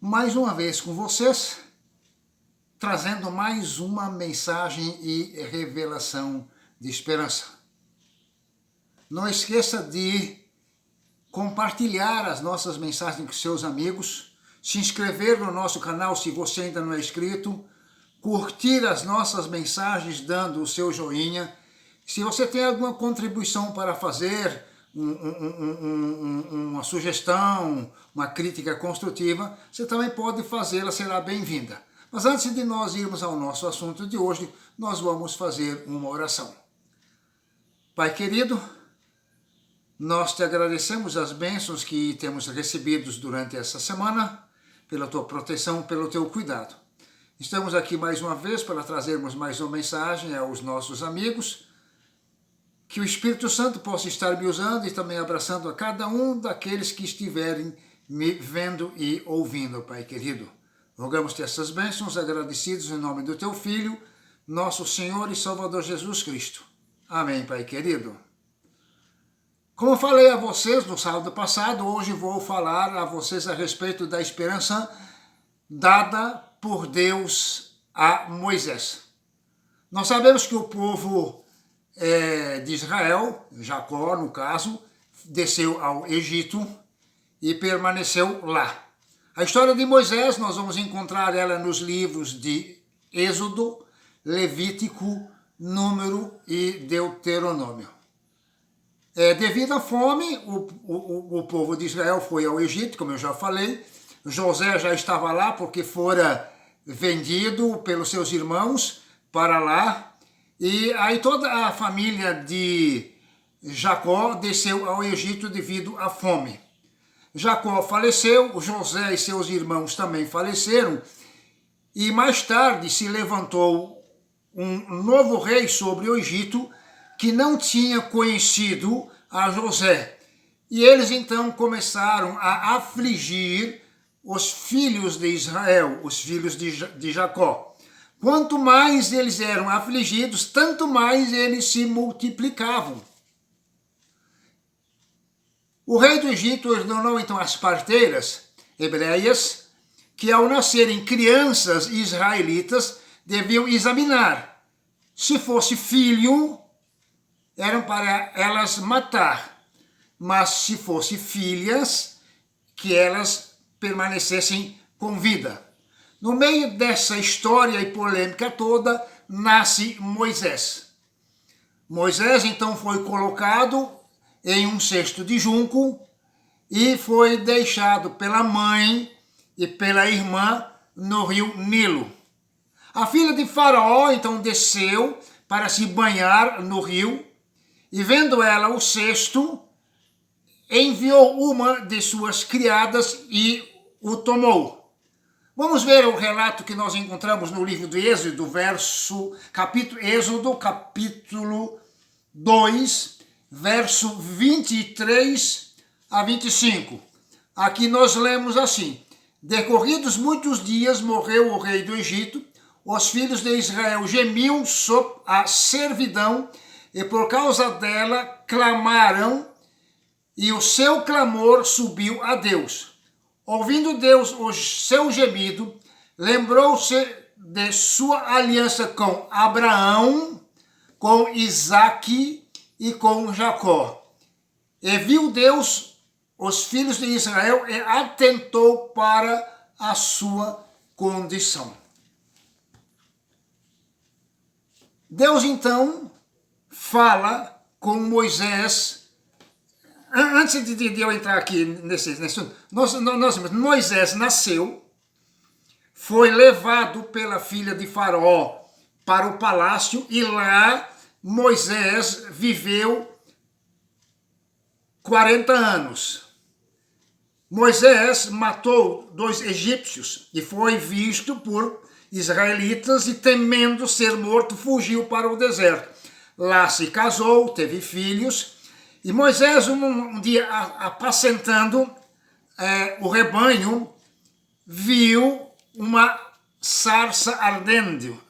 mais uma vez com vocês, trazendo mais uma mensagem e revelação de esperança. Não esqueça de compartilhar as nossas mensagens com seus amigos, se inscrever no nosso canal se você ainda não é inscrito, curtir as nossas mensagens dando o seu joinha. Se você tem alguma contribuição para fazer, uma sugestão, uma crítica construtiva, você também pode fazê-la, será bem-vinda. Mas antes de nós irmos ao nosso assunto de hoje, nós vamos fazer uma oração. Pai querido, nós te agradecemos as bênçãos que temos recebidos durante essa semana, pela tua proteção, pelo teu cuidado. Estamos aqui mais uma vez para trazermos mais uma mensagem aos nossos amigos, que o Espírito Santo possa estar me usando e também abraçando a cada um daqueles que estiverem me vendo e ouvindo, Pai querido. Rogamos-te essas bênçãos, agradecidos em nome do teu Filho, nosso Senhor e Salvador Jesus Cristo. Amém, Pai querido. Como falei a vocês no sábado passado, hoje vou falar a vocês a respeito da esperança dada por Deus a Moisés. Nós sabemos que o povo de Israel, Jacó no caso, desceu ao Egito e permaneceu lá. A história de Moisés, nós vamos encontrar ela nos livros de Êxodo, Levítico, Número e Deuteronômio. Devido à fome, o povo de Israel foi ao Egito, como eu já falei. José já estava lá porque fora vendido pelos seus irmãos para lá. E aí toda a família de Jacó desceu ao Egito devido à fome. Jacó faleceu, José e seus irmãos também faleceram, e mais tarde se levantou um novo rei sobre o Egito que não tinha conhecido a José. E eles então começaram a afligir os filhos de Israel, os filhos de Jacó. Quanto mais eles eram afligidos, tanto mais eles se multiplicavam. O rei do Egito ordenou então as parteiras hebreias que, ao nascerem crianças israelitas, deviam examinar. Se fosse filho, eram para elas matar, mas se fosse filhas, que elas permanecessem com vida. No meio dessa história e polêmica toda, nasce Moisés. Moisés, então, foi colocado em um cesto de junco e foi deixado pela mãe e pela irmã no rio Nilo. A filha de Faraó, então, desceu para se banhar no rio e, vendo ela o cesto, enviou uma de suas criadas e o tomou. Vamos ver o relato que nós encontramos no livro de Êxodo, Êxodo, capítulo 2, verso 23 a 25. Aqui nós lemos assim: decorridos muitos dias, morreu o rei do Egito, os filhos de Israel gemiam sob a servidão, e por causa dela clamaram, e o seu clamor subiu a Deus. Ouvindo Deus o seu gemido, lembrou-se de sua aliança com Abraão, com Isaque e com Jacó. E viu Deus os filhos de Israel e atentou para a sua condição. Deus então fala com Moisés. Antes de eu entrar aqui nesse Moisés nasceu, foi levado pela filha de Faraó para o palácio e lá Moisés viveu 40 anos. Moisés matou 2 egípcios e foi visto por israelitas e, temendo ser morto, fugiu para o deserto. Lá se casou, teve filhos. E Moisés, um dia apacentando o rebanho, viu uma sarça ardendo.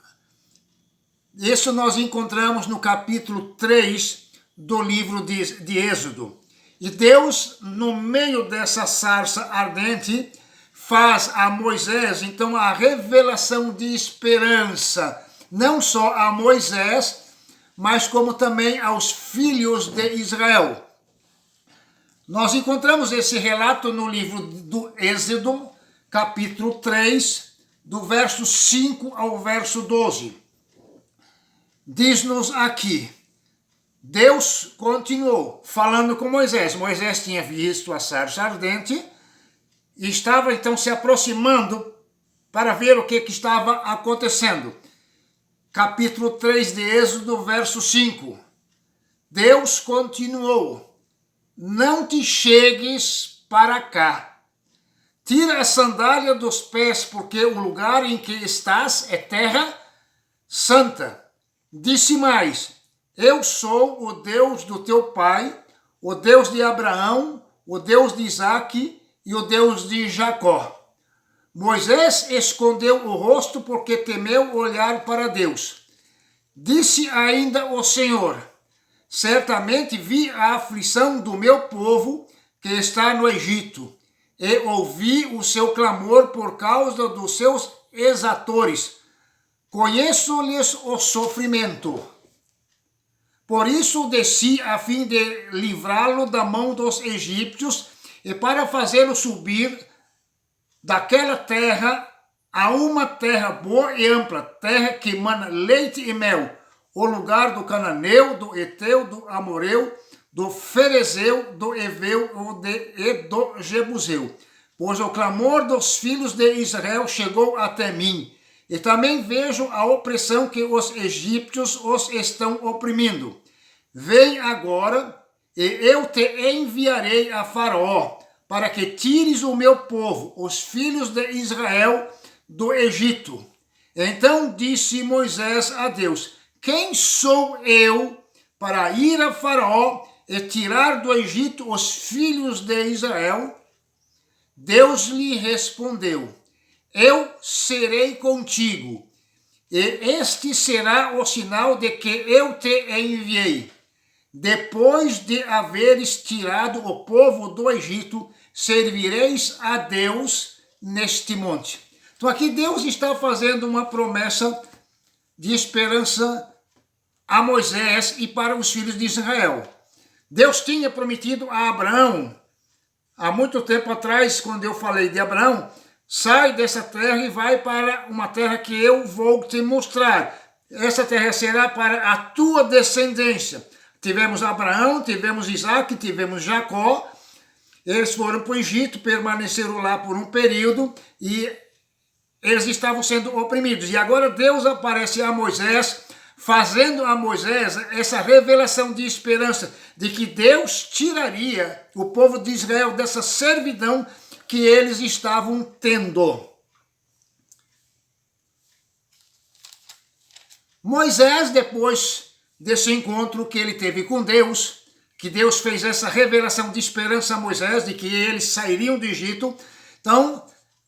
Isso nós encontramos no capítulo 3 do livro de Êxodo. E Deus, no meio dessa sarça ardente, faz a Moisés, então, a revelação de esperança, não só a Moisés, mas como também aos filhos de Israel. Nós encontramos esse relato no livro do Êxodo, capítulo 3, do verso 5 ao verso 12. Diz-nos aqui, Deus continuou falando com Moisés. Moisés tinha visto a sarça ardente e estava então se aproximando para ver o que estava acontecendo. Capítulo 3 de Êxodo, verso 5. Deus continuou: não te chegues para cá. Tira a sandália dos pés, porque o lugar em que estás é terra santa. Disse mais: eu sou o Deus do teu pai, o Deus de Abraão, o Deus de Isaque e o Deus de Jacó. Moisés escondeu o rosto porque temeu olhar para Deus. Disse ainda o Senhor: certamente vi a aflição do meu povo que está no Egito, e ouvi o seu clamor por causa dos seus exatores. Conheço-lhes o sofrimento. Por isso desci a fim de livrá-lo da mão dos egípcios e para fazê-lo subir daquela terra a uma terra boa e ampla, terra que mana leite e mel, o lugar do cananeu, do eteu, do amoreu, do ferezeu, do eveu e do jebuseu. Pois o clamor dos filhos de Israel chegou até mim, e também vejo a opressão que os egípcios os estão oprimindo. Vem agora, e eu te enviarei a Faraó, para que tires o meu povo, os filhos de Israel, do Egito. Então disse Moisés a Deus: quem sou eu para ir a Faraó e tirar do Egito os filhos de Israel? Deus lhe respondeu: eu serei contigo, e este será o sinal de que eu te enviei. Depois de haveres tirado o povo do Egito, servireis a Deus neste monte. Então aqui Deus está fazendo uma promessa de esperança a Moisés e para os filhos de Israel. Deus tinha prometido a Abraão, há muito tempo atrás, quando eu falei de Abraão: sai dessa terra e vai para uma terra que eu vou te mostrar. Essa terra será para a tua descendência. Tivemos Abraão, tivemos Isaque, tivemos Jacó. Eles foram para o Egito, permaneceram lá por um período e eles estavam sendo oprimidos. E agora Deus aparece a Moisés, fazendo a Moisés essa revelação de esperança, de que Deus tiraria o povo de Israel dessa servidão que eles estavam tendo. Moisés, depois desse encontro que ele teve com Deus, que Deus fez essa revelação de esperança a Moisés, de que eles sairiam do Egito, então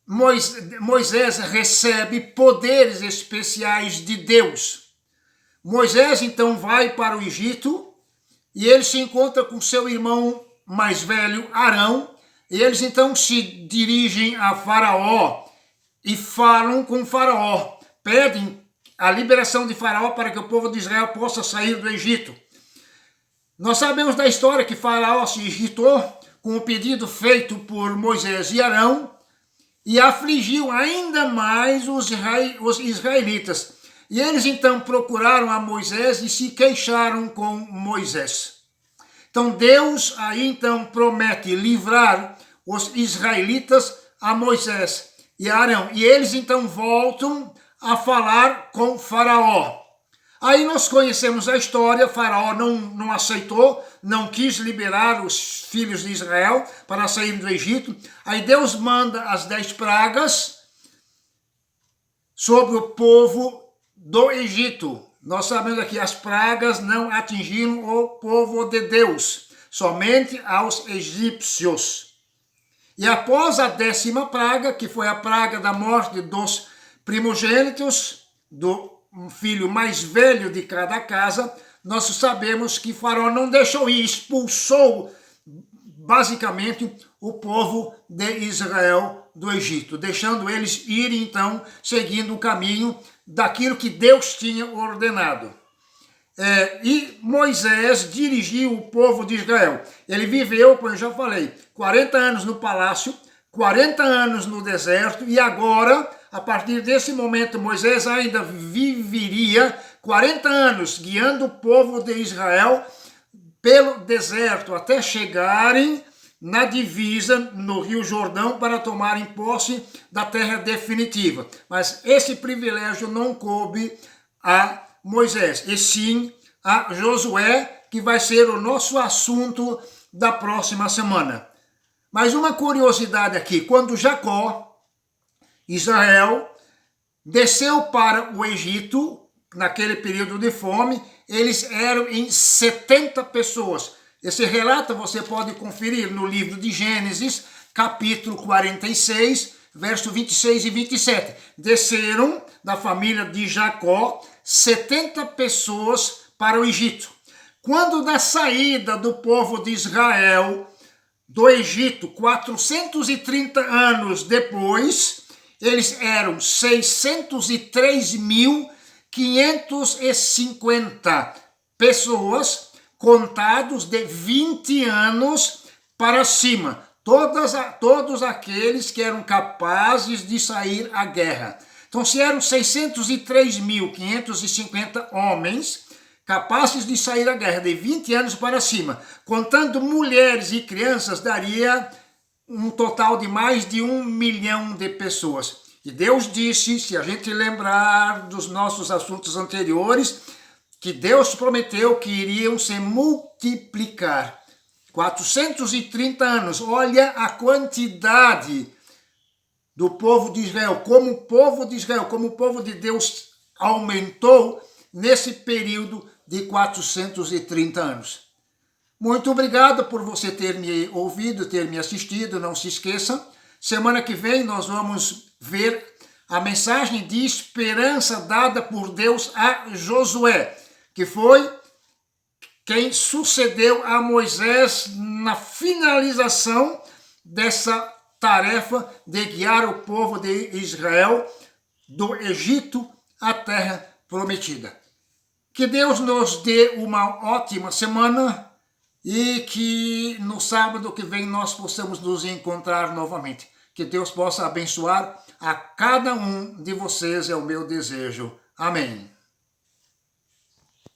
Moisés recebe poderes especiais de Deus. Moisés então vai para o Egito e ele se encontra com seu irmão mais velho, Arão, e eles então se dirigem a Faraó e falam com Faraó, pedem a liberação de Faraó para que o povo de Israel possa sair do Egito. Nós sabemos da história que Faraó se irritou com o pedido feito por Moisés e Arão e afligiu ainda mais os israelitas. E eles então procuraram a Moisés e se queixaram com Moisés. Então Deus aí então promete livrar os israelitas a Moisés e Arão. E eles então voltam a falar com Faraó. Aí nós conhecemos a história. Faraó não aceitou, não quis liberar os filhos de Israel para sair do Egito. Aí Deus manda as 10 pragas sobre o povo do Egito. Nós sabemos aqui, as pragas não atingiram o povo de Deus, somente aos egípcios. E após a 10ª praga, que foi a praga da morte dos primogênitos, do filho mais velho de cada casa, nós sabemos que Faraó não deixou ir, expulsou basicamente o povo de Israel do Egito, deixando eles irem, então, seguindo o caminho daquilo que Deus tinha ordenado. E Moisés dirigiu o povo de Israel. Ele viveu, como eu já falei, 40 anos no palácio, 40 anos no deserto, e agora, a partir desse momento, Moisés ainda viveria 40 anos guiando o povo de Israel pelo deserto, até chegarem na divisa, no Rio Jordão, para tomarem posse da terra definitiva. Mas esse privilégio não coube a Moisés, e sim a Josué, que vai ser o nosso assunto da próxima semana. Mas uma curiosidade aqui, quando Jacó, Israel, desceu para o Egito, naquele período de fome, eles eram em 70 pessoas. Esse relato você pode conferir no livro de Gênesis, capítulo 46, verso 26 e 27. Desceram da família de Jacó 70 pessoas para o Egito. Quando da saída do povo de Israel do Egito, 430 anos depois, eles eram 603.550 pessoas, contados de 20 anos para cima. Todos aqueles que eram capazes de sair à guerra. Então, se eram 603.550 homens capazes de sair à guerra de 20 anos para cima, contando mulheres e crianças, daria um total de mais de 1 milhão de pessoas. E Deus disse, se a gente lembrar dos nossos assuntos anteriores, que Deus prometeu que iriam se multiplicar. 430 anos, olha a quantidade do povo de Israel, como o povo de Israel, como o povo de Deus aumentou nesse período de 430 anos. Muito obrigado por você ter me ouvido, ter me assistido. Não se esqueça, semana que vem nós vamos ver a mensagem de esperança dada por Deus a Josué, que foi quem sucedeu a Moisés na finalização dessa tarefa de guiar o povo de Israel do Egito à terra prometida. Que Deus nos dê uma ótima semana e que no sábado que vem nós possamos nos encontrar novamente. Que Deus possa abençoar a cada um de vocês, é o meu desejo. Amém.